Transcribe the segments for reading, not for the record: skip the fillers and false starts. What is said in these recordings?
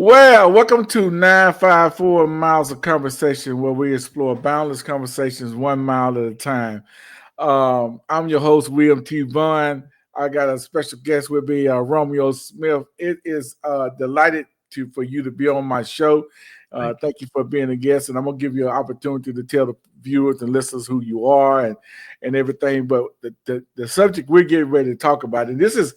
Well, welcome to 954 Miles of Conversation, where we explore boundless conversations 1 mile at a time. I'm your host, William T. Vaughn. I got a special guest with me, Romeo Smith. It is delighted for you to be on my show. Thank you for being a guest, and I'm gonna give you an opportunity to tell the viewers and listeners who you are and everything. But the subject we're getting ready to talk about, and this is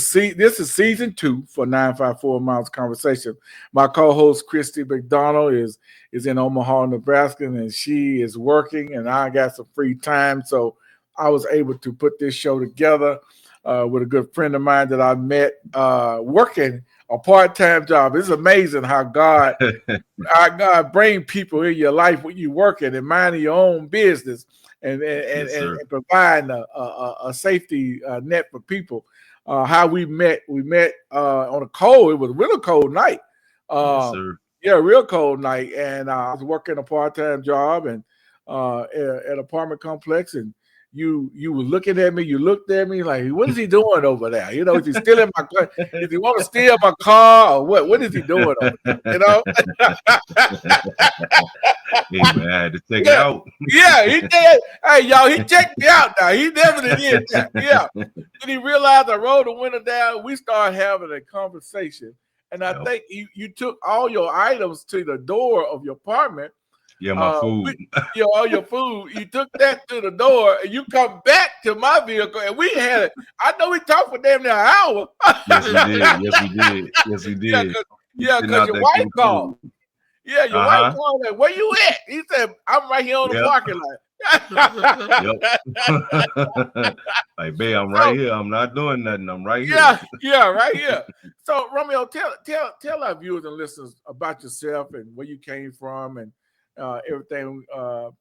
season 2 for 954 Miles Conversation. My co-host Christie McDonald is in Omaha, Nebraska, and she is working, and I got some free time, so I was able to put this show together with a good friend of mine that I met working a part-time job. It's amazing how God bring people in your life when you're working and minding your own business and providing a safety net for people. How we met on a cold. It was a real cold night. Real cold night. And I was working a part-time job and at an apartment complex, and you were looking at me. You looked at me like, what is he doing over there? You know, is he stealing my car? If he want to steal my car or what? What is he doing over there? You know? Hey man, I had to check it out. Yeah, he did. Hey, y'all, he checked me out now. He definitely did that. Yeah. Then he realized I rolled the window down. We started having a conversation. And I think you took all your items to the door of your apartment. Yeah, my food. All your food. You took that to the door, and you come back to my vehicle, and we had it. I know we talked for damn near an hour. Yes, we did. Yeah, because your wife called. Yeah, your wife called me. Where you at? He said, I'm right here on the parking lot. Like, babe, I'm right here. I'm not doing nothing. I'm right here. Yeah, right here. So, Romeo, tell our viewers and listeners about yourself and where you came from and everything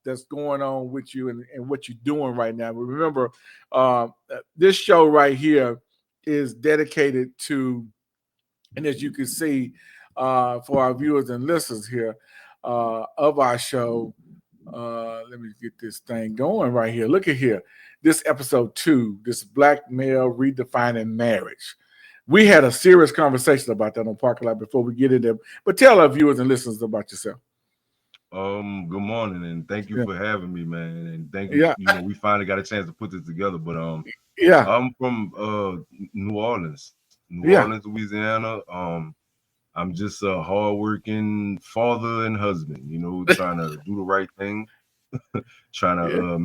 that's going on with you and what you're doing right now. But remember, this show right here is dedicated to, and as you can see, for our viewers and listeners here of our show, let me get this thing going right here. Look at here. This episode 2, this Black Male Redefining Marriage. We had a serious conversation about that on Parking Lot before we get into it. But tell our viewers and listeners about yourself. Good morning, and thank you for having me, man. And thank you. You know, we finally got a chance to put this together. But I'm from New Orleans, Louisiana. I'm just a hardworking father and husband, you know, trying to do the right thing, trying to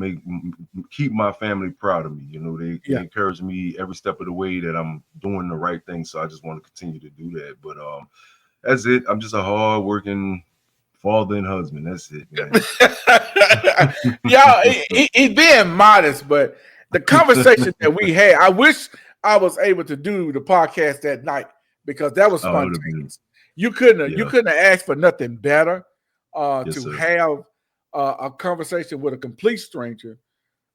keep my family proud of me. You know, they encourage me every step of the way that I'm doing the right thing. So I just want to continue to do that. But that's it. I'm just a hardworking father and husband. That's it, man. He's being modest, but the conversation that we had, I wish I was able to do the podcast that night, because that was spontaneous. You couldn't have asked for nothing better to have a conversation with a complete stranger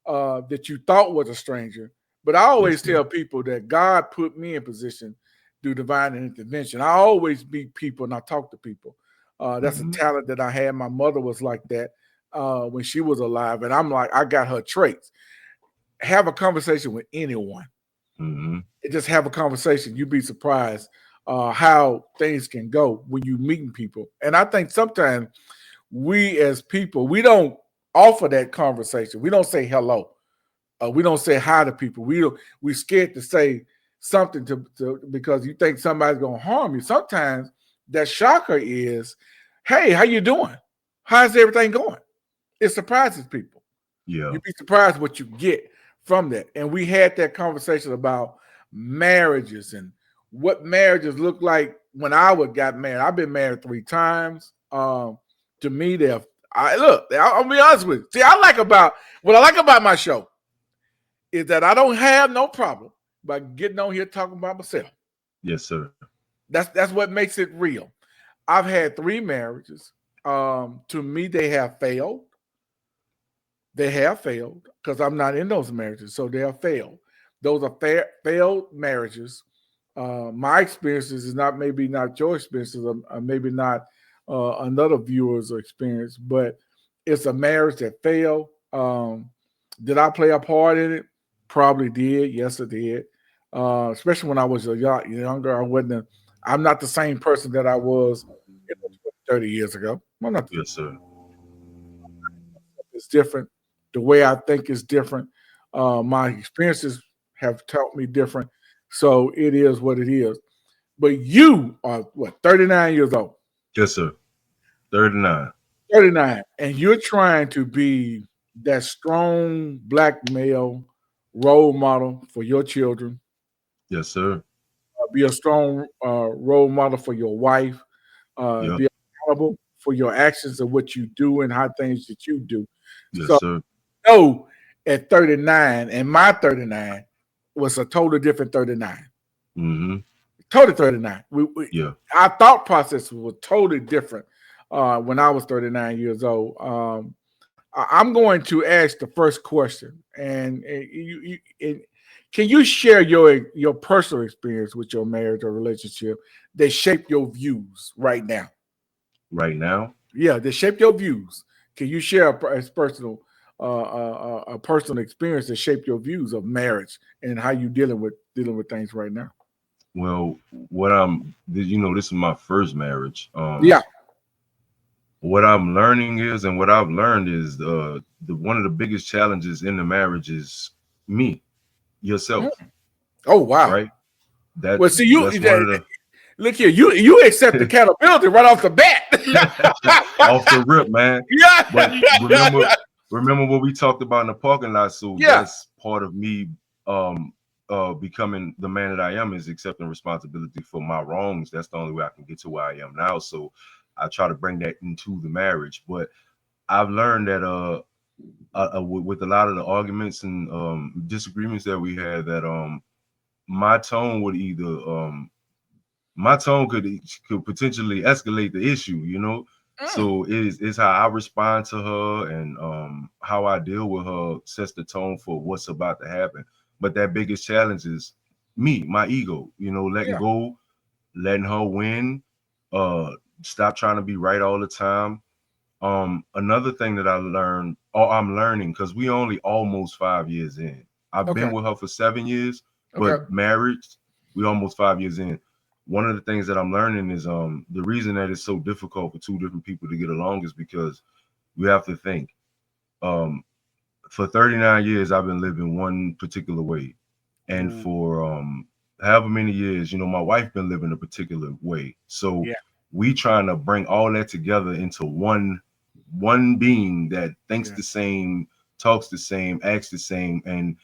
that you thought was a stranger. But I always tell people that God put me in position through divine intervention. I always meet people and I talk to people. That's a talent that I had. My mother was like that when she was alive. And I'm like, I got her traits. Have a conversation with anyone. Just have a conversation. You'd be surprised how things can go when you meeting people. And I think sometimes we as people, we don't offer that conversation. We don't say hello. We don't say hi to people. We're scared to say something to because you think somebody's gonna harm you. Sometimes that shocker is, hey, how you doing? How's everything going? It surprises people. Yeah. You'd be surprised what you get from that. And we had that conversation about marriages and what marriages look like when I got married. I've been married 3 times. To me, I'll be honest with you. See, what I like about my show is that I don't have no problem by getting on here talking about myself. Yes, sir. That's what makes it real. I've had 3 marriages. To me, they have failed. They have failed because I'm not in those marriages, so they have failed. Those are failed marriages. My experiences is maybe not your experiences, or maybe not another viewer's experience, but it's a marriage that failed. Did I play a part in it? Probably did. Yes, I did. Especially when I was younger, I wasn't I'm not the same person that I was 30 years ago. I'm not. Yes, sir. It's different. The way I think is different. My experiences have taught me different. So it is what it is. But you are what, 39 years old? Yes, sir. 39. 39. And you're trying to be that strong black male role model for your children. Yes, sir. Be a strong role model for your wife. Yep. Be accountable for your actions and what you do and how things that you do. Yes, So, sir. no, at 39, and my 39 was a totally different 39. Mm-hmm. Totally 39. Yeah. Our thought process was totally different when I was 39 years old. I'm going to ask the first question, and can you share your personal experience with your marriage or relationship that shaped your views right now? Right now? Yeah, that shaped your views. Can you share a personal a personal experience that shaped your views of marriage and how you dealing with things right now? Well, this is my first marriage. Yeah. What I'm learning is, and what I've learned is, one of the biggest challenges in the marriage is yourself. Oh wow. Right? Well, see, That's one of the look here. You accept accountability right off the bat. off the rip, man. Yeah. But remember what we talked about in the parking lot. So that's part of me becoming the man that I am, is accepting responsibility for my wrongs. That's the only way I can get to where I am now. So I try to bring that into the marriage. But I've learned that with a lot of the arguments and disagreements that we had, that my tone would either my tone could potentially escalate the issue. So it's how I respond to her, and how I deal with her sets the tone for what's about to happen. But that biggest challenge is my ego, letting go, letting her win, stop trying to be right all the time. Another thing that I'm learning, because we only almost 5 years in. I've been with her for 7 years, but marriage, we almost 5 years in. One of the things that I'm learning is the reason that it's so difficult for two different people to get along is because we have to think. For 39 years, I've been living one particular way, and for however many years, my wife been living a particular way. So we trying to bring all that together into one being that thinks the same, talks the same, acts the same, and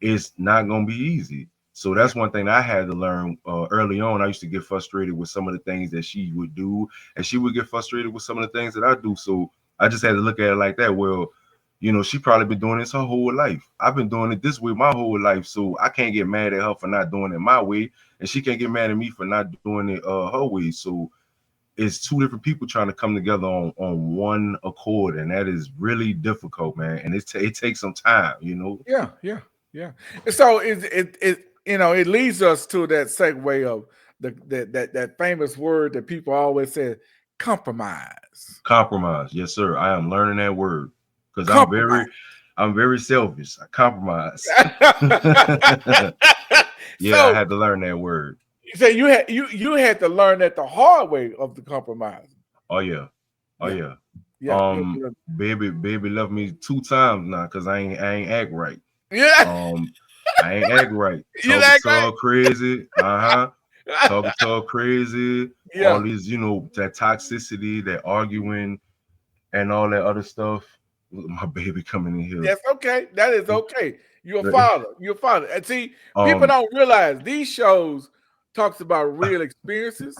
it's not gonna be easy. So that's one thing I had to learn early on. I used to get frustrated with some of the things that she would do, and she would get frustrated with some of the things that I do. So I just had to look at it like that. Well, she probably been doing this her whole life. I've been doing it this way my whole life, so I can't get mad at her for not doing it my way, and she can't get mad at me for not doing it her way. So it's two different people trying to come together on one accord, and that is really difficult, man. And it takes some time. Yeah. So it leads us to that segue of that famous word that people always say, compromise. Compromise, yes, sir. I am learning that word because I'm very selfish. I compromise. I had to learn that word. So you had to learn that the hard way of the compromise. Oh yeah. Baby left me 2 times now because I ain't act right. Yeah. I ain't act right. Talking to her crazy. Talking to her crazy. Yeah. All these, that toxicity, that arguing, and all that other stuff. My baby coming in here. That's okay. That is okay. You're a father. You're a father. And see, people don't realize these shows talks about real experiences.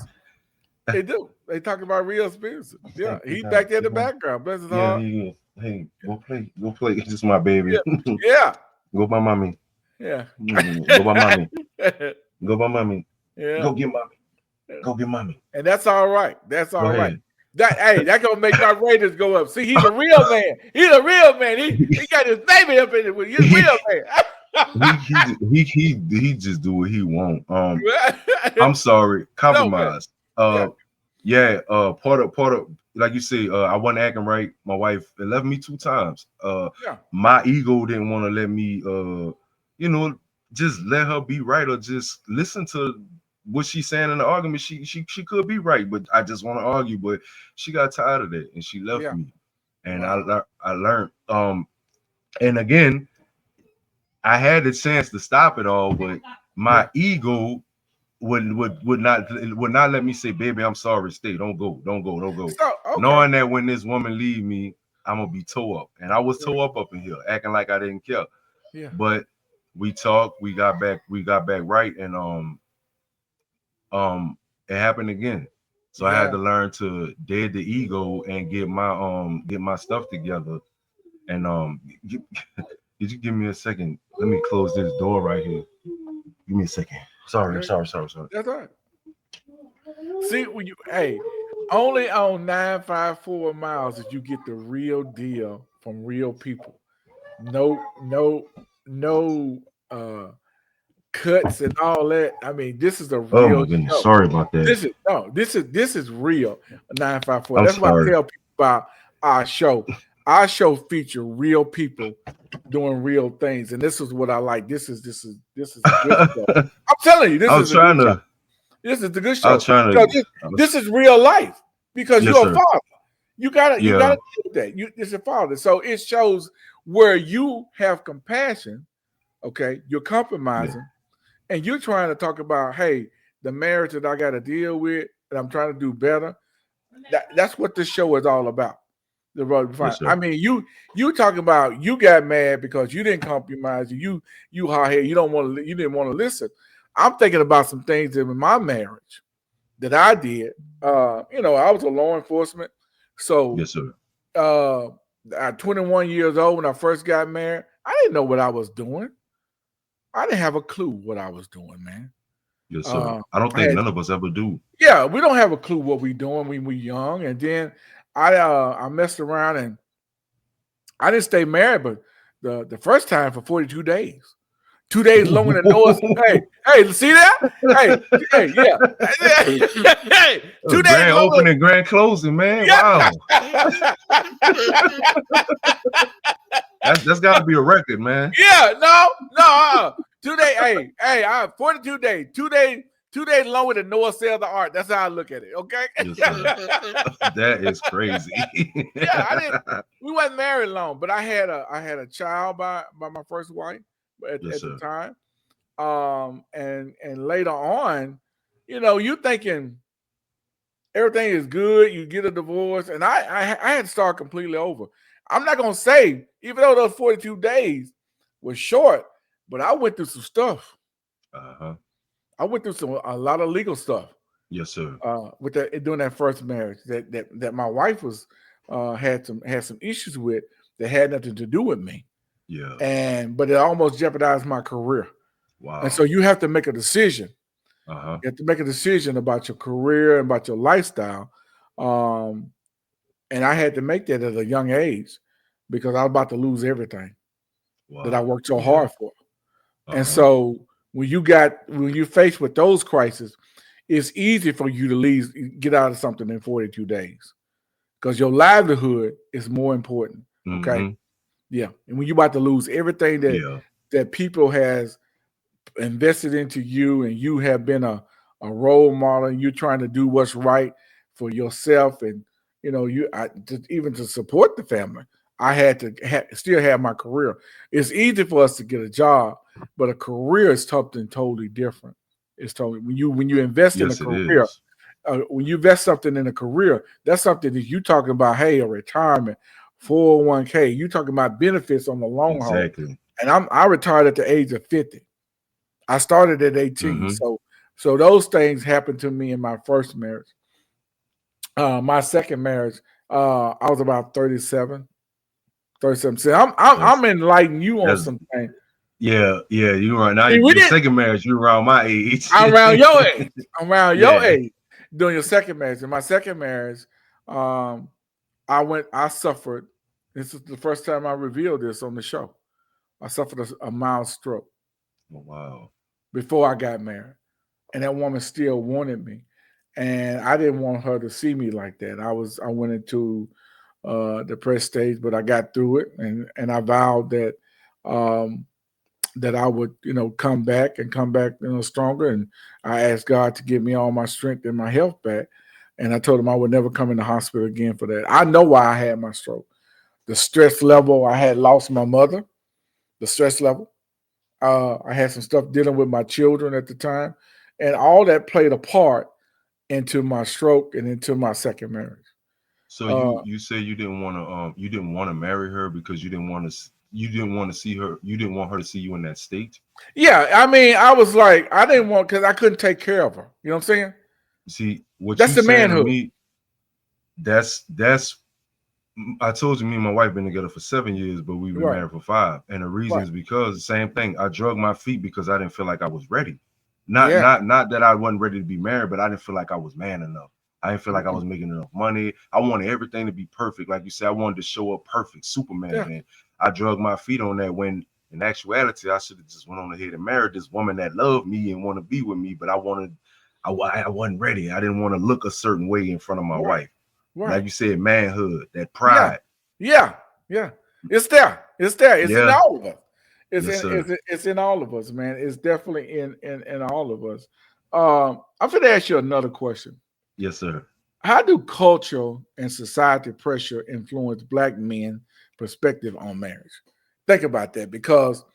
They do. They talk about real experiences. Yeah. He's back there in the background. Bless his heart. He is. Hey, go play. Go play. It's just my baby. Yeah. Go by mommy. Yeah. Go by mommy. Go by mommy. Yeah. Go get mommy. Go get mommy. And that's all right. That's all right. That gonna make my ratings go up. See, he's a real man. He's a real man. He got his baby up in it with. He's a real man. he just do what he want. I'm sorry. Compromise. Part of like you say, I wasn't acting right. My wife left me 2 times. My ego didn't want to let me just let her be right, or just listen to what she's saying in the argument, she could be right, but I just want to argue. But she got tired of that and she left me. And wow. I learned. And again, I had the chance to stop it all, but my ego would not let me say, baby, I'm sorry, stay, don't go. So, knowing that when this woman leave me, I'm gonna be tore up. And I was tore up in here, acting like I didn't care. Yeah. But we talked, we got back right, and it happened again. So I had to learn to dead the ego and get my stuff together. And did you give me a second? Let me close this door right here. Give me a second. Sorry. That's all right. See, when only on 954 miles did you get the real deal from real people. No cuts and all that. I mean, this is a real. Oh my goodness, show. Sorry about that. This is real. 954. That's why I tell people about our show. Our show feature real people doing real things, and this is what I like. This is a good show. I'm telling you, this is the good show. This is real life because you're a father. You gotta deal with that. It's a father, so it shows where you have compassion. Okay, you're compromising, and you're trying to talk about, hey, the marriage that I got to deal with, and I'm trying to do better. That's what this show is all about. The road to find. I mean, you talking about you got mad because you didn't compromise. You hard head. You didn't want to listen. I'm thinking about some things in my marriage that I did. I was a law enforcement. So at 21 years old when I first got married, I didn't know what I was doing. I didn't have a clue what I was doing, man. Yes, sir. I don't think none of us ever do. Yeah, we don't have a clue what we're doing when we're young. And then I messed around and I didn't stay married, but the first time for 42 days. 2 days longer than Noah's. Hey, see that? Hey, yeah. Hey, 2 days grand longer. Opening, grand closing, man. Yeah. Wow. That's got to be a record, man. Yeah, no. 2 days. Hey, 42 days. 2 days. 2 days longer than Noah sailed the ark. That's how I look at it. Okay. Yes, that is crazy. We wasn't married long, but I had a child by my first wife at the time. And later on, you thinking everything is good. You get a divorce, and I had to start completely over. I'm not gonna say, even though those 42 days were short, but I went through some stuff. I went through a lot of legal stuff. Yes, sir. With during that first marriage that my wife was had some issues with that had nothing to do with me. Yeah. But it almost jeopardized my career. Wow. And so you have to make a decision. You have to make a decision about your career and about your lifestyle. And I had to make that at a young age because I was about to lose everything that I worked so hard for. And so when you're faced with those crises, it's easy for you to get out of something in 42 days because your livelihood is more important. Okay. Yeah. And when you're about to lose everything that people has invested into you and you have been a role model and you're trying to do what's right for yourself and, even to support the family, I had to still have my career. It's easy for us to get a job, but a career is something totally different. It's totally when you invest in a career, when you invest something in a career, that's something that you talking about. Hey, a retirement, 401k. You talking about benefits on the long haul. Exactly. And I retired at the age of 50. I started at 18. So those things happened to me in my first marriage. My second marriage, I was about 37. So I'm enlightening you on something. Yeah, you're right. Now your second marriage, you're around my age. I'm around your age. I'm around your age doing your second marriage. In my second marriage, I suffered. This is the first time I revealed this on the show. I suffered a mild stroke. Oh, wow. Before I got married. And that woman still wanted me. And I didn't want her to see me like that. I went into depressed stage, but I got through it and I vowed that that I would, come back and come back, stronger. And I asked God to give me all my strength and my health back. And I told him I would never come in the hospital again for that. I know why I had my stroke. The stress level, I had lost my mother, the stress level. I had some stuff dealing with my children at the time. And all that played a part into my stroke and into my second marriage. So you say you didn't want to marry her because you didn't want to see her, you didn't want her to see you in that state. Yeah, I mean, I was like, I didn't want, because I couldn't take care of her. You know what I'm saying? See what That's you the saying to manhood. me. That's I told you, me and my wife been together for 7 years, but we've been Right. married for 5. And the reason Right. is because the same thing. I drug my feet because I didn't feel like I was ready. Yeah. Not that I wasn't ready to be married, but I didn't feel like I was man enough. I didn't feel like I was making enough money. I wanted everything to be perfect. Like you said, I wanted to show up perfect, Superman. Yeah. And I drug my feet on that when in actuality, I should have just went on ahead and married this woman that loved me and want to be with me. But I wasn't ready. I didn't want to look a certain way in front of my wife. Right. Like you said, manhood, that pride. Yeah. It's there. It's there. It's in all of us. It's in all of us, man. It's definitely in all of us. I'm going to ask you another question. Yes, sir. How do culture and society pressure influence Black men' perspective on marriage? Think about that, because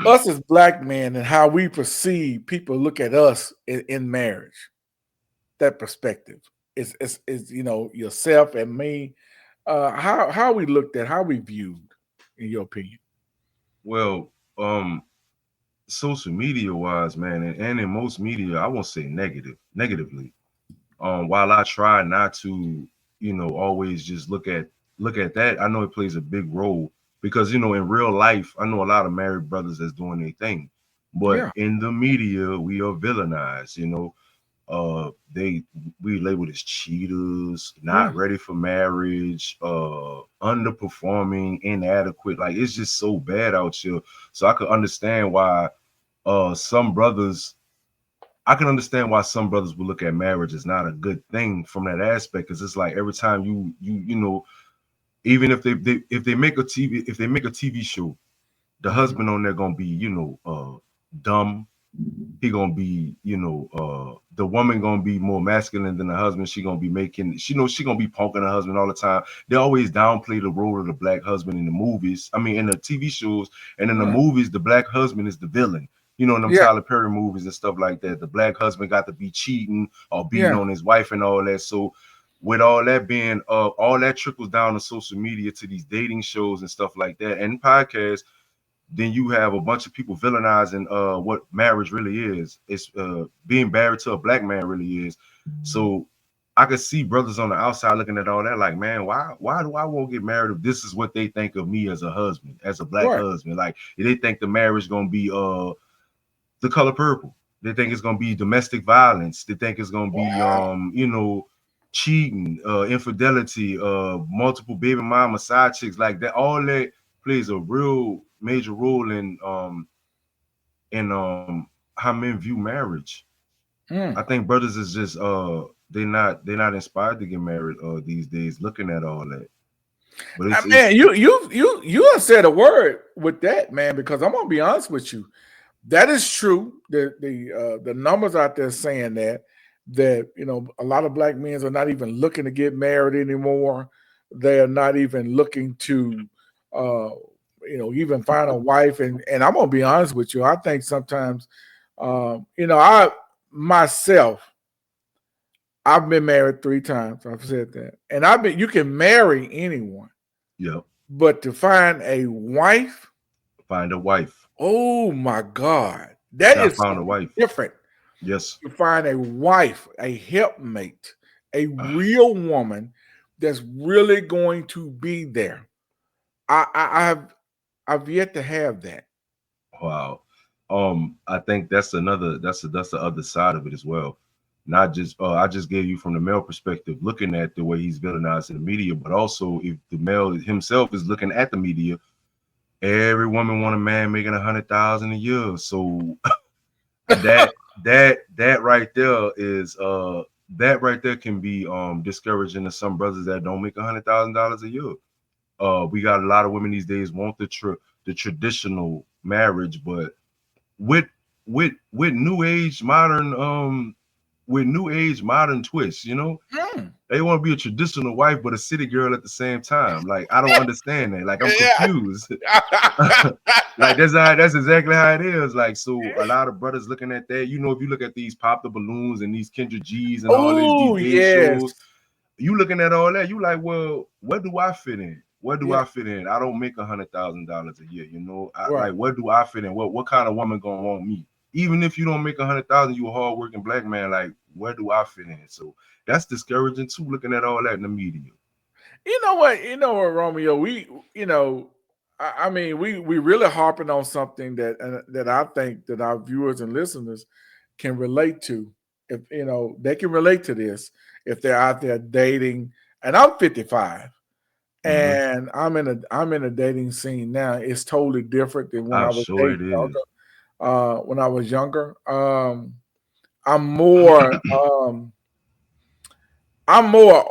us as Black men and how we perceive people look at us in marriage, that perspective is yourself and me. How we looked at, how we viewed, in your opinion? Well, social media wise, man, and in most media, I won't say negatively. While I try not to, always just look at that, I know it plays a big role because in real life, I know a lot of married brothers that's doing their thing, but in the media, we are villainized. They we labeled as cheaters, not ready for marriage, underperforming, inadequate. Like it's just so bad out here. So I could understand why some brothers I can understand why some brothers would look at marriage as not a good thing from that aspect, because it's like every time even if they make a TV show, the husband on there gonna be dumb. He gonna be the woman gonna be more masculine than the husband. She gonna be she gonna be punking her husband all the time. They always downplay the role of the Black husband in the movies. I mean, in the TV shows and in the movies, the Black husband is the villain. In them Tyler Perry movies and stuff like that, the Black husband got to be cheating or beating on his wife and all that. So with all that being all that trickles down to social media, to these dating shows and stuff like that and podcasts, then you have a bunch of people villainizing what marriage really is. It's being married to a Black man really is. So I could see brothers on the outside looking at all that like, man, why do I won't get married if this is what they think of me as a husband, as a Black husband? Like they think the marriage gonna be The Color Purple. They think it's gonna be domestic violence. They think it's gonna be cheating, infidelity, multiple baby mama, side chicks, like that. All that plays a real major role in how men view marriage. I think brothers is just they're not inspired to get married these days, looking at all that. But man, you have said a word with that, man, because I'm gonna be honest with you. That is true. The numbers out there saying that a lot of Black men are not even looking to get married anymore. They are not even looking to even find a wife. And I'm gonna be honest with you. I think sometimes I myself, I've been married 3 times. I've said that. And you can marry anyone. Yeah. But to find a wife. Oh my God. That is found a wife. Different. Yes. To find a wife, a helpmate, a real woman that's really going to be there. I've yet to have that. Wow. I think that's the other side of it as well. Not just I just gave you from the male perspective, looking at the way he's villainized in the media, but also if the male himself is looking at the media, every woman want a man making 100,000 a year. So that right there is that right there can be discouraging to some brothers that don't make $100,000 a year. We got a lot of women these days want the traditional marriage, but with new age modern twists, they want to be a traditional wife but a city girl at the same time. Like, I don't understand that. Like, I'm confused. Like, that's exactly how it is. Like, so a lot of brothers looking at that, if you look at these Pop the Balloons and these Kendra G's and all these dating shows, you looking at all that, you like, well, where do I fit in? Where do I fit in? I don't make $100,000 a year, like, where do I fit in? What kind of woman gonna want me? Even if you don't make 100,000, you a hardworking black man. Like, where do I fit in? So that's discouraging too. Looking at all that in the media. You know what, Romeo? We really harping on something that I think that our viewers and listeners can relate to. If they can relate to this, if they're out there dating, and I'm 55. And I'm in a dating scene now. It's totally different than when I was dating younger. When I was younger, I'm more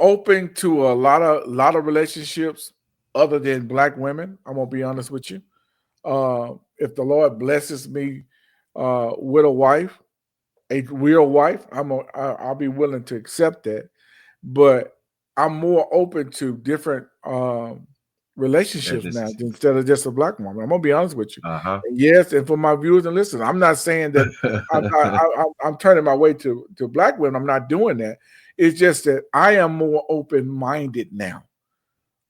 open to a lot of relationships other than black women. I'm gonna be honest with you. If the Lord blesses me with a wife, a real wife, I'll be willing to accept that. But I'm more open to different relationships now instead of just a black woman. I'm gonna be honest with you. Yes, and for my viewers and listeners, I'm not saying that I'm turning my way to black women. I'm not doing that. It's just that I am more open-minded now.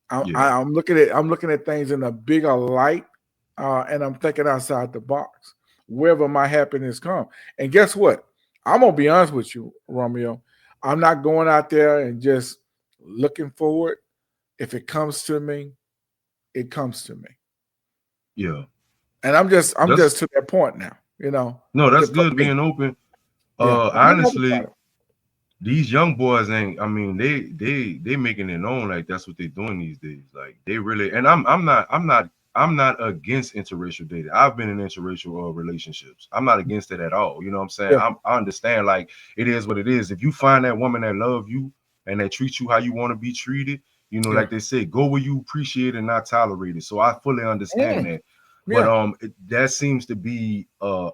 I'm looking at things in a bigger light, and I'm thinking outside the box. Wherever my happiness comes, and guess what? I'm gonna be honest with you, Romeo. I'm not going out there and just looking for it. If it comes to me, it comes to me. Yeah. And I'm just to that point now, No, that's good being open. Honestly, these young boys ain't, they making it known like that's what they're doing these days. Like, they really, and I'm not against interracial dating. I've been in interracial relationships. I'm not against it at all. You know what I'm saying? I understand, like, it is what it is. If you find that woman that love you and that treats you how you want to be treated, like they say, go where you appreciate and not tolerate it. So I fully understand that. But that seems to be a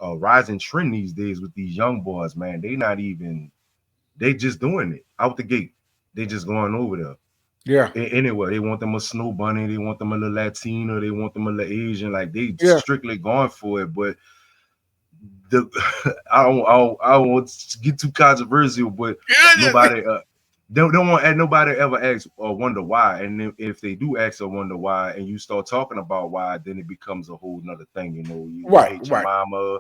rising trend these days with these young boys, man. They just doing it out the gate. They just going over there. Yeah. Anyway, they want them a snow bunny. They want them a little Latino. They want them a little Asian. Like, they strictly going for it. But I don't want to get too controversial, but nobody don't want nobody ever ask or wonder why. And if they do ask or wonder why, and you start talking about why, then it becomes a whole nother thing. You hate your mama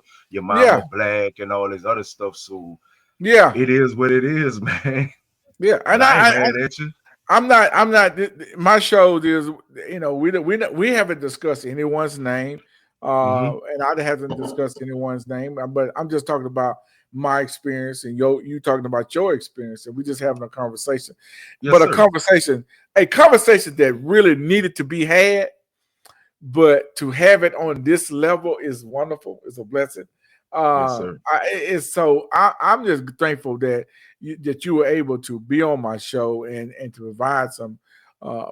black, and all this other stuff. So it is what it is, man. Yeah, and I ain't mad at you. I'm not. My show is, we haven't discussed anyone's name, and I haven't discussed anyone's name. But I'm just talking about my experience, and you talking about your experience, and we just having a conversation. But a conversation that really needed to be had. But to have it on this level is wonderful. It's a blessing. I'm just thankful that you were able to be on my show and to provide some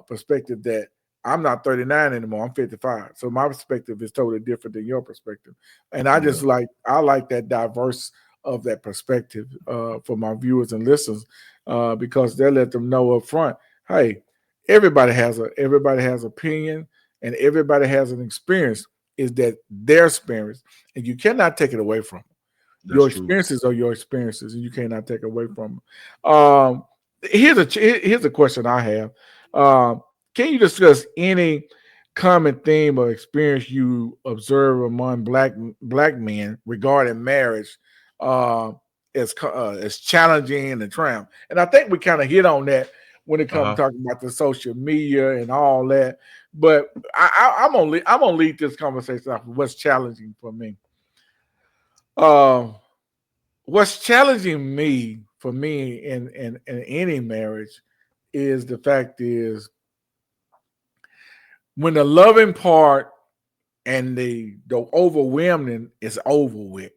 perspective that I'm not 39 anymore. I'm 55. So my perspective is totally different than your perspective. And I just like that diverse of that perspective for my viewers and listeners because they let them know up front, hey, everybody has opinion and everybody has an experience. Is that their experience, and you cannot take it away from them. Your experiences are your experiences, and you cannot take it away from them. Here's a question I have. Can you discuss any common theme or experience you observe among black men regarding marriage as challenging and triumph? And I think we kind of hit on that when it comes to talking about the social media and all that. But I'm gonna lead this conversation off with what's challenging for me. What's challenging for me in any marriage is the fact is when the loving part and the overwhelming is over with.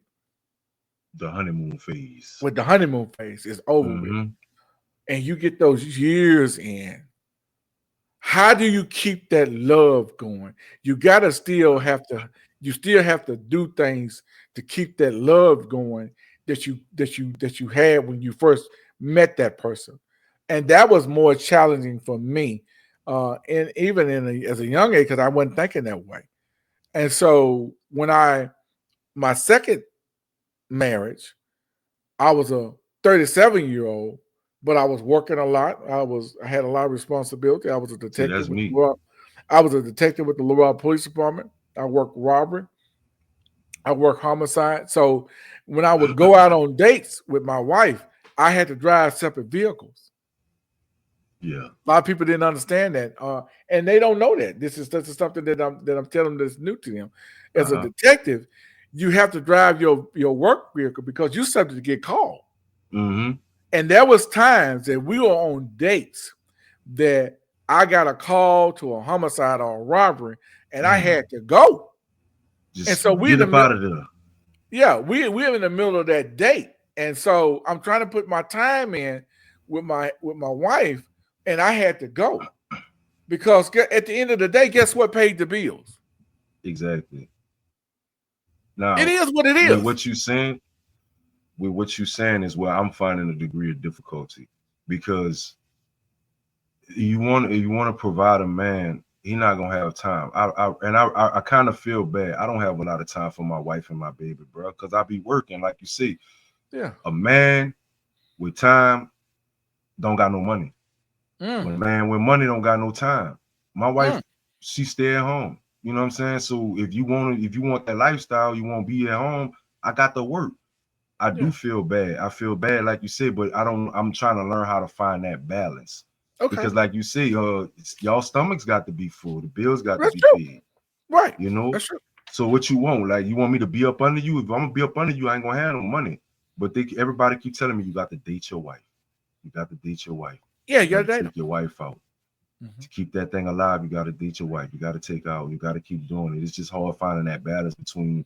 The honeymoon phase. With the honeymoon phase is over with. And you get those years in. How do you keep that love going? You gotta still have to you still have to do things to keep that love going that you had when you first met that person. And that was more challenging for me, and even as a young age, because I wasn't thinking that way. And so when my second marriage, I was a 37-year-old, but I was working a lot. I had a lot of responsibility. I was a See, detective that's with me. the Laurel Police Department. I worked robbery. I worked homicide. So when I would go out on dates with my wife, I had to drive separate vehicles. Yeah. A lot of people didn't understand that, and they don't know that. This is something that I'm telling them that's new to them. As a detective, you have to drive your work vehicle because you're subject to get called. Mm-hmm. And there was times that we were on dates that I got a call to a homicide or a robbery, and I had to go. And Just so we in get the up out of there. yeah, we're in the middle of that date, and so I'm trying to put my time in with my wife, and I had to go because at the end of the day, guess what paid the bills? Exactly. It Now, is what it with is. what you saying, is where I'm finding a degree of difficulty, because you want to provide a man. He's not gonna have time. I kind of feel bad. I don't have a lot of time for my wife and my baby, bro, because I be working, like you see. Yeah. A man with time don't got no money. When a man with money don't got no time. My wife, she stay at home. You know what I'm saying? So if you want that lifestyle, you want to be at home, I got to work. I do feel bad. I feel bad, like you said, but I'm trying to learn how to find that balance. Okay. Because like you say, y'all stomachs got to be full. The bills got to be paid. Right. You know? That's true. So what you want? Like, you want me to be up under you? If I'm gonna be up under you, I ain't gonna have no money. But everybody keep telling me you got to date your wife. You got to date your wife. Yeah, you got to date take your wife out. To keep that thing alive, you got to date your wife. You got to take out. You got to keep doing it. It's just hard finding that balance between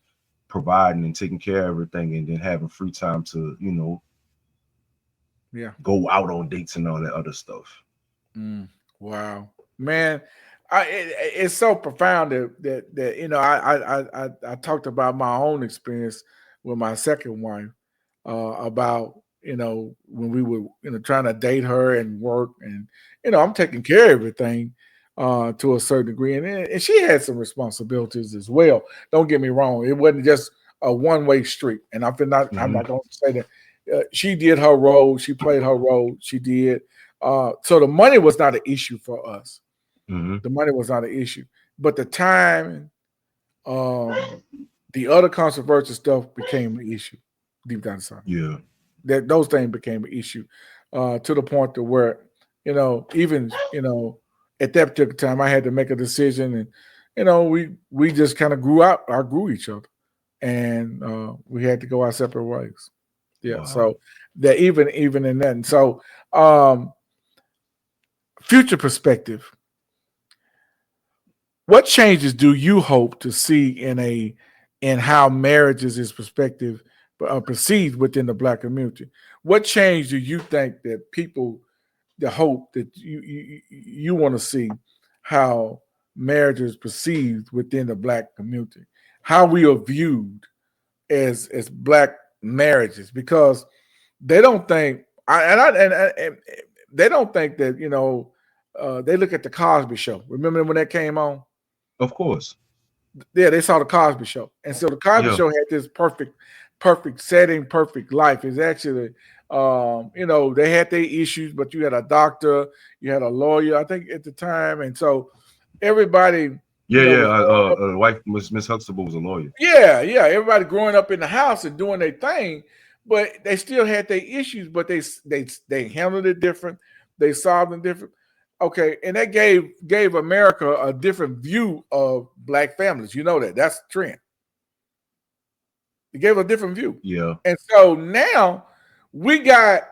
providing and taking care of everything, and then having free time to, go out on dates and all that other stuff. Wow, man, it's so profound that I talked about my own experience with my second wife, about when we were trying to date her and work, and I'm taking care of everything to a certain degree, and she had some responsibilities as well. Don't get me wrong; it wasn't just a one-way street. And I'm not going to say that. She did her role. She played her role. She did. So the money was not an issue for us. The money was not an issue, but the time, the other controversial stuff became an issue deep down inside. Yeah. That those things became an issue, to the point to where, even at that particular time, I had to make a decision, and we just kind of outgrew each other, and we had to go our separate ways. Yeah. Wow. So that even in that, and so future perspective. What changes do you hope to see in how marriages is perceived within the Black community? What change do you think that people, the hope that you want to see how marriage is perceived within the Black community? How we are viewed as Black marriages, because they don't think they don't think that they look at the Cosby Show. Remember when that came on? Of course. Yeah, they saw the Cosby Show, and so the Cosby Show had this perfect setting, perfect life. It's actually, they had their issues, but you had a doctor, you had a lawyer, I think at the time, and so everybody. Wife, Miss Huxtable, was a lawyer. Yeah, everybody growing up in the house and doing their thing, but they still had their issues, but they handled it different. They solved them different. Okay, and that gave America a different view of Black families. You know that's the trend. It gave a different view. Yeah. And so now we got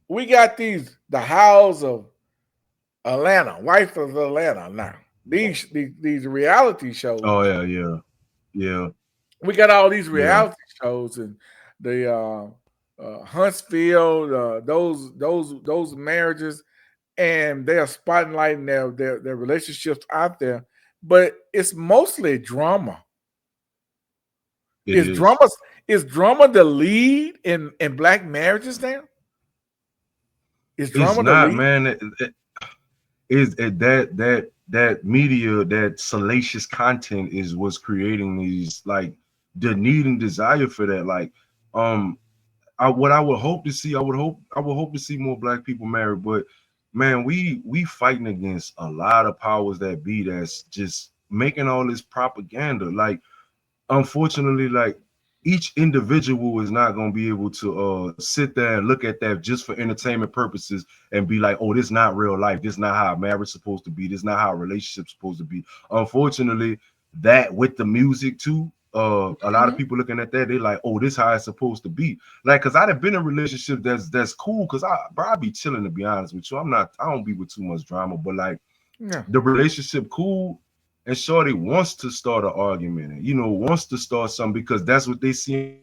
the House of Atlanta, Wife of Atlanta. Now these reality shows. Oh yeah. We got all these reality shows, and the Huntsville, those marriages, and they are spotlighting their relationships out there, but it's mostly drama. It is. Is drama the lead in black marriages now? Is It's drama the not, lead? man. That media, that salacious content is what's creating these, like, the need and desire for that. Like, what I would hope to see, I would hope to see more black people married, but man, we fighting against a lot of powers that be that's just making all this propaganda. Like, unfortunately, like, each individual is not going to be able to sit there and look at that just for entertainment purposes and be like, oh, this is not real life, this is not how marriage is supposed to be, this is not how a relationship's supposed to be. Unfortunately, that with the music too, a lot of people looking at that, they like, oh, this is how it's supposed to be. Like, because I'd have been in a relationship that's cool, because I be chilling, to be honest with you. I don't be with too much drama, but like, the relationship cool, and shorty wants to start an argument and, wants to start something because that's what they see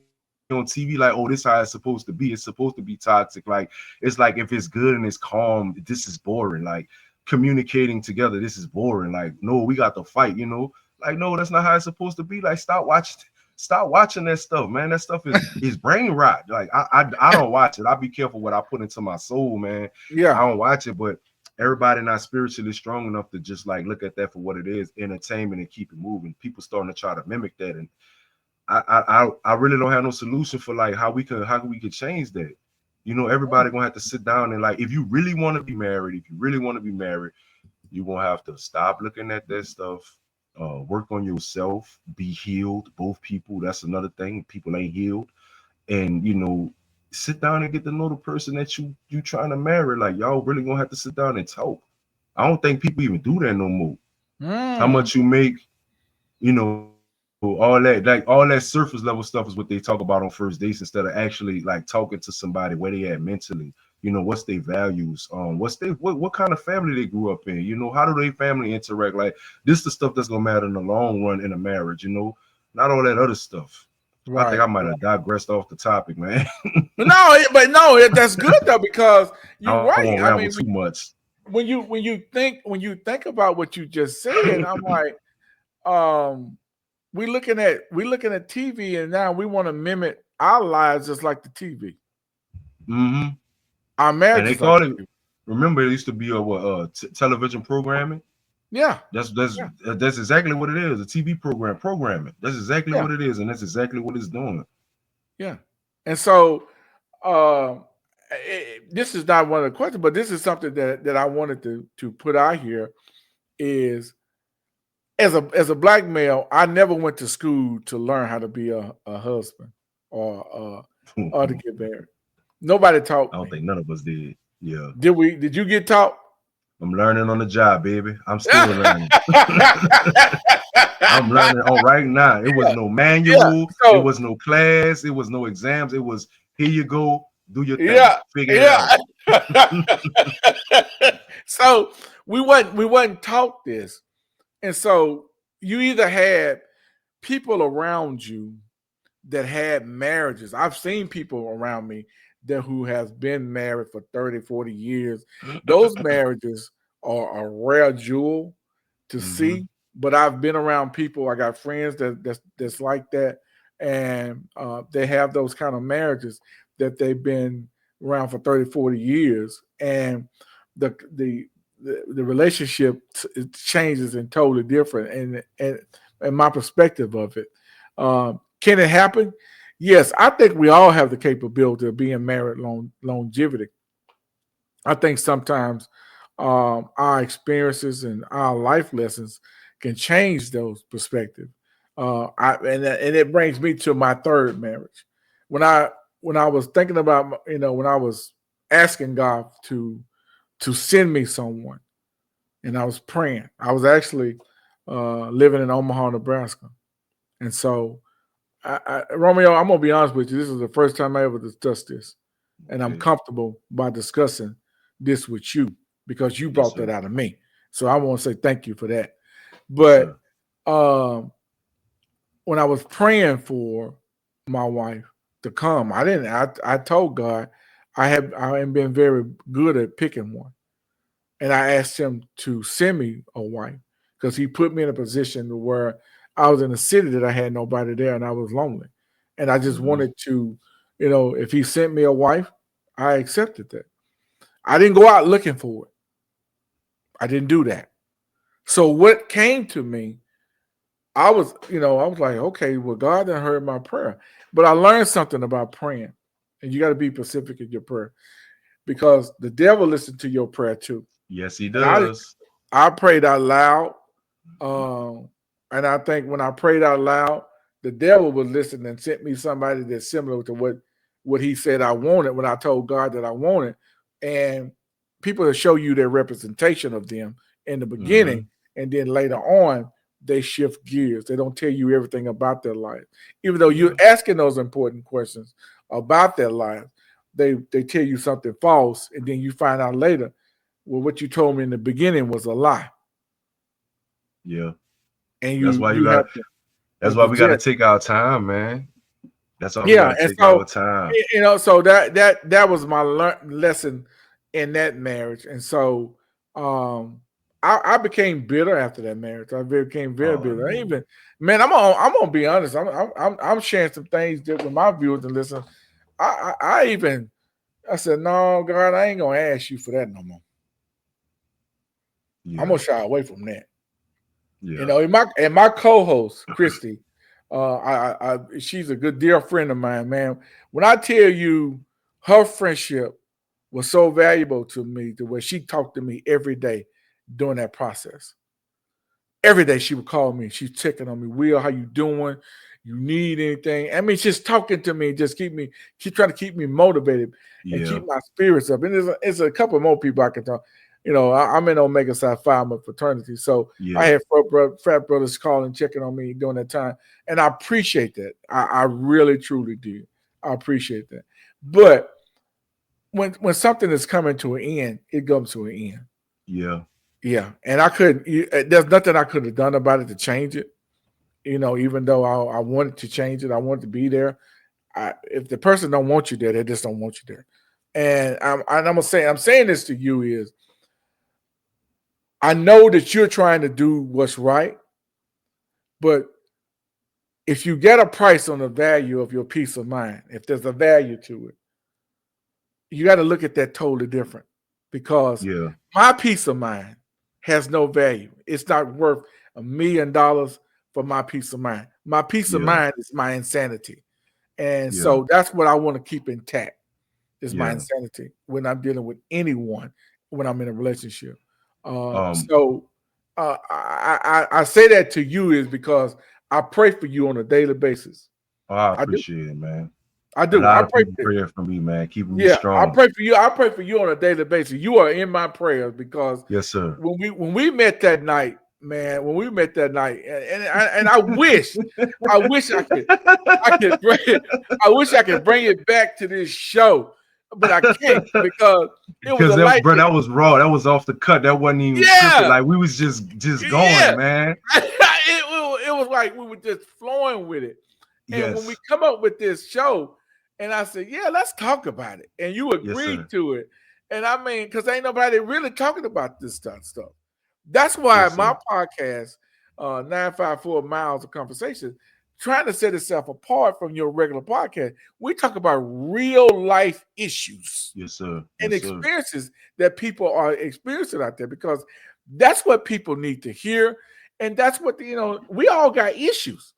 on TV. Like, oh, this is how it's supposed to be. It's supposed to be toxic. Like, it's like, if it's good and it's calm, this is boring. Like, communicating together, this is boring. Like, no, we got to fight. Like, no, that's not how it's supposed to be. Like, stop watching that stuff, man. That stuff is brain rot. Like, I don't watch it. I be careful what I put into my soul, man. I don't watch it, but everybody not spiritually strong enough to just like look at that for what it is, entertainment, and keep it moving. People starting to try to mimic that, and I really don't have no solution for like how we could change that. Everybody gonna have to sit down and, like, if you really want to be married, you're gonna have to stop looking at that stuff. Work on yourself, be healed. Both people. That's another thing. People ain't healed, and sit down and get to know the person that you trying to marry. Like, y'all really gonna have to sit down and talk. I don't think people even do that no more. How much you make, all that surface level stuff is what they talk about on first dates, instead of actually like talking to somebody where they at mentally. What's their values, what kind of family they grew up in, how do they family interact. Like, this is the stuff that's gonna matter in the long run in a marriage, not all that other stuff. Right. I think I might have digressed off the topic, man. no, that's good though, because you're right. I mean, too much. When you think about what you just said, I'm like, we looking at TV, and now we want to mimic our lives just like the TV. Mm-hmm. Our marriage. And they call it. Remember, it used to be television programming. Yeah, that's exactly what it is. A TV programming. That's exactly what it is, and that's exactly what it's doing. Yeah, and so this is not one of the questions, but this is something that I wanted to put out here. Is as a black male, I never went to school to learn how to be a husband or to get married. Nobody taught me. I don't think none of us did. Yeah. Did you get taught? I'm learning on the job, baby. I'm still learning. I'm learning on right now. It was no manual. It was no class. It was no exams. It was, here you go. Do your thing. Figure it out. So we wasn't taught this. And so you either had people around you that had marriages. I've seen people around me who have been married for 30, 40 years. Those marriages are a rare jewel to see. But I've been around people. I got friends that's like that, and they have those kind of marriages that they've been around for 30, 40 years, and the relationship changes and totally different. And my perspective of it, can it happen? Yes, I think we all have the capability of being married longevity. I think sometimes our experiences and our life lessons can change those perspectives. And it brings me to my third marriage. When I was thinking about, when I was asking God to send me someone, and I was praying, I was actually living in Omaha, Nebraska, and so Romeo, I'm gonna be honest with you. This is the first time I ever discussed this, and I'm comfortable by discussing this with you because you brought that out of me. So I want to say thank you for that. But when I was praying for my wife to come, I told God I haven't been very good at picking one, and I asked Him to send me a wife because He put me in a position where I was in a city that I had nobody there, and I was lonely. And I just wanted to, if he sent me a wife, I accepted that. I didn't go out looking for it. I didn't do that. So what came to me, I was like, okay, well, God done heard my prayer. But I learned something about praying. And you got to be specific in your prayer, because the devil listened to your prayer too. Yes, he does. I prayed out loud. And I think when I prayed out loud, the devil was listening and sent me somebody that's similar to what he said I wanted when I told God that I wanted. And people will show you their representation of them in the beginning, and then later on, they shift gears. They don't tell you everything about their life. Even though you're asking those important questions about their life, they tell you something false, and then you find out later, well, what you told me in the beginning was a lie. Yeah. And that's why we got to take our time, man. That's why we got to take our time. So that was my lesson in that marriage. And so I became bitter after that marriage. I became very bitter. Even, man, I'm gonna be honest. I'm sharing some things that with my viewers and listeners. I said, no, God, I ain't gonna ask you for that no more. I'm gonna shy away from that. And my co-host, Christie, she's a good dear friend of mine, man. When I tell you her friendship was so valuable to me, to where she talked to me every day during that process. Every day she would call me. She's checking on me. Will, how you doing? You need anything? I mean, she's talking to me, just keep trying to keep me motivated and keep my spirits up. And there's a couple more people I can talk. I'm in Omega Psi Phi fraternity, so I had frat brothers calling, checking on me during that time, and I appreciate that. I really, truly do. I appreciate that. But when something is coming to an end, it comes to an end. Yeah, and I couldn't. There's nothing I could have done about it to change it. Even though I wanted to change it, I wanted to be there. If the person don't want you there, they just don't want you there. And I'm saying this to you is, I know that you're trying to do what's right, but if you get a price on the value of your peace of mind, if there's a value to it, you got to look at that totally different, because my peace of mind has no value. It's not worth $1 million for my peace of mind. My peace of mind is my insanity. And so that's what I want to keep intact, is my insanity when I'm dealing with anyone, when I'm in a relationship. I say that to you is because I pray for you on a daily basis. I appreciate it, man. I do. I pray for me, man. Keeping me strong. I pray for you. I pray for you on a daily basis. You are in my prayers, because yes, sir. When we met that night, man, and I wish I could bring it back to this show. But I can't, because that was raw. That was off the cut. That wasn't even scripted. Like, we was just going, man. It was like we were just flowing with it. And when we come up with this show, and I said, let's talk about it. And you agreed to it. And I mean, because ain't nobody really talking about this stuff. That's why my podcast, 954 Miles of Conversation, trying to set itself apart from your regular podcast. We talk about real life issues, and experiences that people are experiencing out there, because that's what people need to hear, and that's what we all got issues.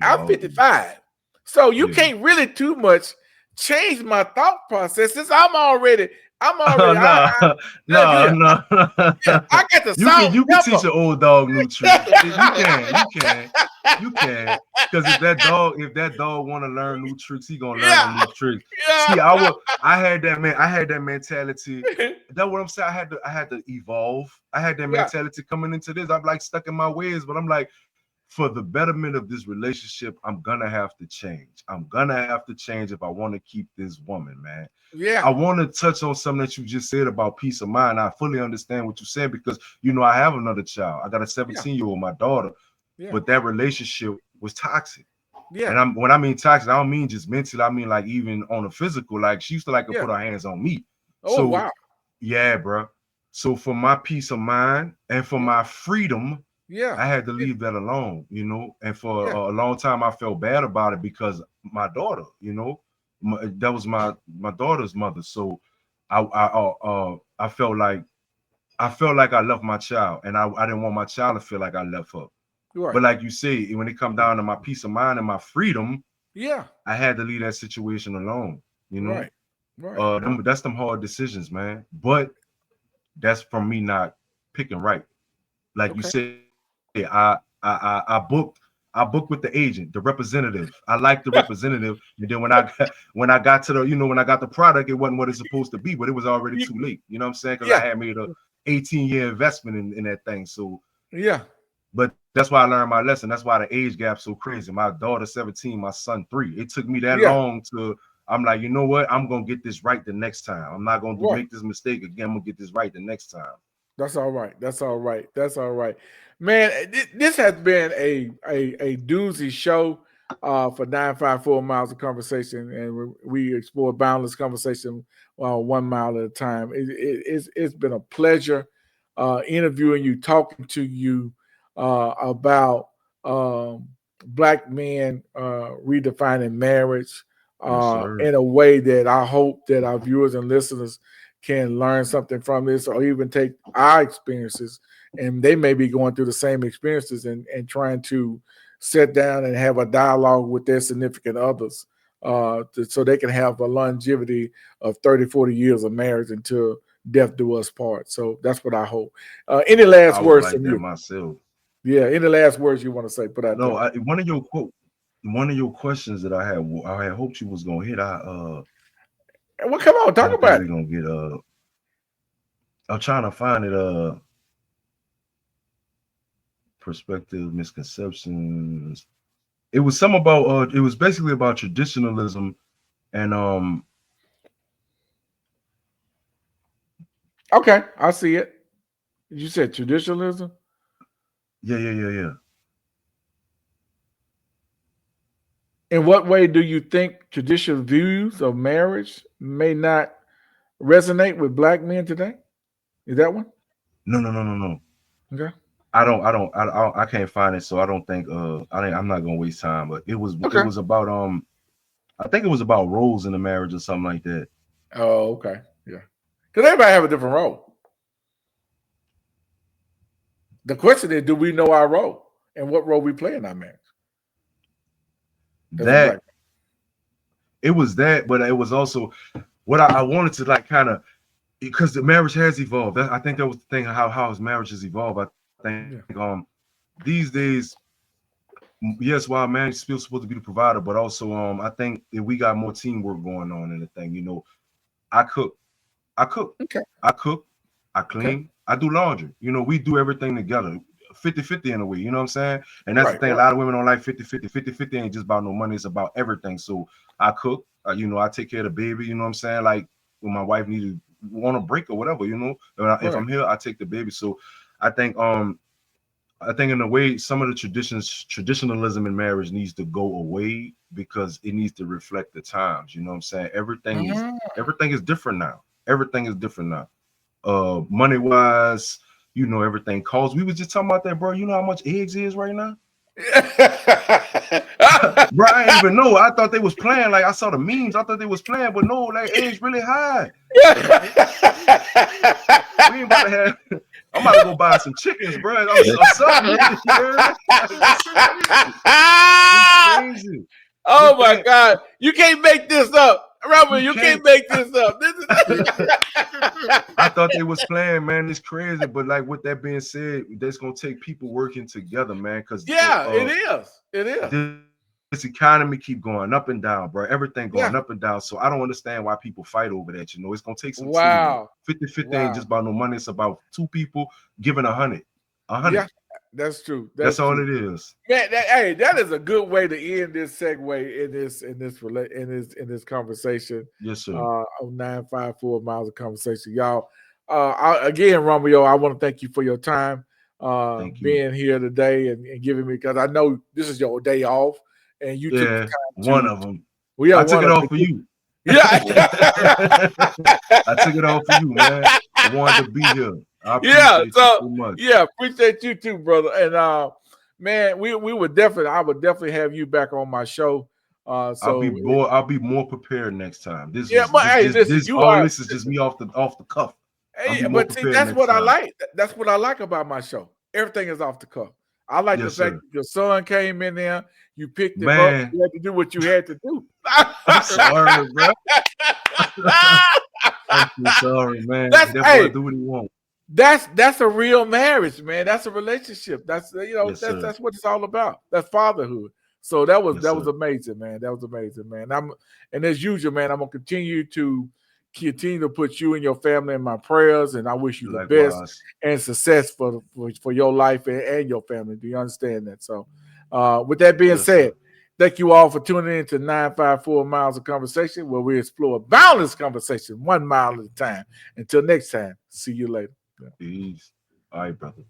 I'm 55, so you can't really too much change my thought processes. I'm already. No. I got the sound. You can teach an old dog new tricks. You can. Because if that dog want to learn new tricks, he gonna learn new tricks. See, I had that mentality. That's what I'm saying. I had to evolve. I had that mentality coming into this. I'm like stuck in my ways, but I'm like, for the betterment of this relationship, I'm gonna have to change. I'm gonna have to change if I want to keep this woman, man. I want to touch on something that you just said about peace of mind. I fully understand what you said, because I have another child. I got a 17-year-old, my daughter, but that relationship was toxic. And when I mean toxic, I don't mean just mentally. I mean like even on a physical. Like, she used to like to put her hands on me. Wow. Yeah, bro. So for my peace of mind and for my freedom Yeah. I had to leave that alone, you know. And for a long time, I felt bad about it because my daughter, you know, that was my daughter's mother. So I felt like I left my child, and I didn't want my child to feel like I left her. Right. But like you say, when it come down to my peace of mind and my freedom, yeah, I had to leave that situation alone. You know, right. That's them hard decisions, man. But that's from me not picking right. Like you Okay. said, I booked with the agent, the representative. I liked the representative, and then when I got to the, you know, when I got the product, it wasn't what it's supposed to be, but it was already too late. You know what I'm saying? Because I Yeah. had made a 18-year investment in that thing. So Yeah. but that's why I learned my lesson. That's why the age gap's so crazy. My daughter 17, my son 3. It took me that Yeah. long to. I'm like, you know what? I'm gonna get this right the next time. I'm not gonna Right. make this mistake again. I'm gonna get this right the next time. That's all right. That's all right. That's all right, man. This has been a doozy show for 954 miles of conversation, and we explore boundless conversation 1 mile at a time. It's been a pleasure interviewing you, talking to you about Black men redefining marriage Yes, sir. in a way that I hope that our viewers and listeners can learn something from this, or even take our experiences, and they may be going through the same experiences and trying to sit down and have a dialogue with their significant others so they can have a longevity of 30, 40 years of marriage until death do us part. So that's what I hope. Any last I would words like from that you? myself. Yeah, any last words you want to say? Put out No, there. one of your questions that I had hoped you was gonna hit. Well, come on, I talk don't think about we're it. gonna get I'm trying to find it perspective, misconceptions. It was some about it was basically about traditionalism and Okay, I see it. You said traditionalism. yeah. In what way do you think traditional views of marriage may not resonate with Black men today? Is that one? No. Okay. I can't find it, so I don't think I'm not gonna waste time. But it Okay. was about I think it was about roles in the marriage or something like that. Oh, okay. Yeah. Because everybody have a different role. The question is, do we know our role and what role we play in our marriage as a Black That it was that, but it was also what I wanted to like kind of because the marriage has evolved. I think that was the thing how his marriage has evolved. I think man? these days, yes, while man is still supposed to be the provider, but also I think that we got more teamwork going on in the thing. You know, I cook, I cook, Yeah. Okay. I cook, I Okay. clean, I do laundry. You know, we do everything together. 50-50 in a way, you know what I'm saying? And that's the Right. thing. A Right. lot of women don't like 50-50. 50-50 ain't just about no money, it's about everything. So I cook, you know, I take care of the baby, you know what I'm saying? Like when my wife needed want a break or whatever, you know. If Right. I'm here, I take the baby. So I think I think in a way some of the traditionalism in marriage needs to go away because it needs to reflect the times. You know what I'm saying? Everything is different now. Everything is different now. Money wise, you know, everything costs. We was just talking about that, bro. You know how much eggs is right now? Bro, I didn't even know. I thought they was playing. Like I saw the memes. I thought they was playing, but no, like eggs really high. We ain't about to have. I'm about to go buy some chickens, bro. Or something. It's crazy. Oh With my that, God. You can't make this up. Robert, you you can't can't. make this up. This is I thought they was playing, man. It's crazy. But like with that being said, that's gonna take people working together, man. Because yeah, it is. It is. this economy keep going up and down, bro. Everything going up Yeah. and down. So I don't understand why people fight over that. You know, it's gonna take some teamwork. Wow. 50-50 ain't just Wow. about no money. It's about two people giving 100. 100. Yeah, that's true. That's That's all true. it is. Man, hey, that is a good way to end this segue in this conversation Yes, sir. of 954 miles of conversation. Y'all, again, Romeo, I want to thank you for your time Thank you. being here today and giving me, because I know this is your day off and you took the Yeah, time one to of them. we are I took one it of off them. for you. Yeah. I took it off for you, man. I wanted to be here. I appreciate you so much. Yeah, appreciate you too, brother. And man, I would definitely have you back on my show. I'll be more prepared next time. This is just me off the cuff. Hey, but see, that's what I like. That's what I like about my show. Everything is off the cuff. I like the fact that your son came in there, you picked him up, you had to do what you had to do. I'm sorry, bro. I'm sorry, man. That boy do what he wants. That's a real marriage, man. That's a relationship. That's that's what it's all about. That's fatherhood. So that was amazing, man. That was amazing, man. And as usual, man, I'm gonna continue to put you and your family in my prayers, and I wish you the best and success for your life and your family. Do you understand that? So with that being said, thank you all for tuning in to 954 Miles of Conversation, where we explore boundless conversation 1 mile at a time. Until next time, see you later. Peace. All right, brother.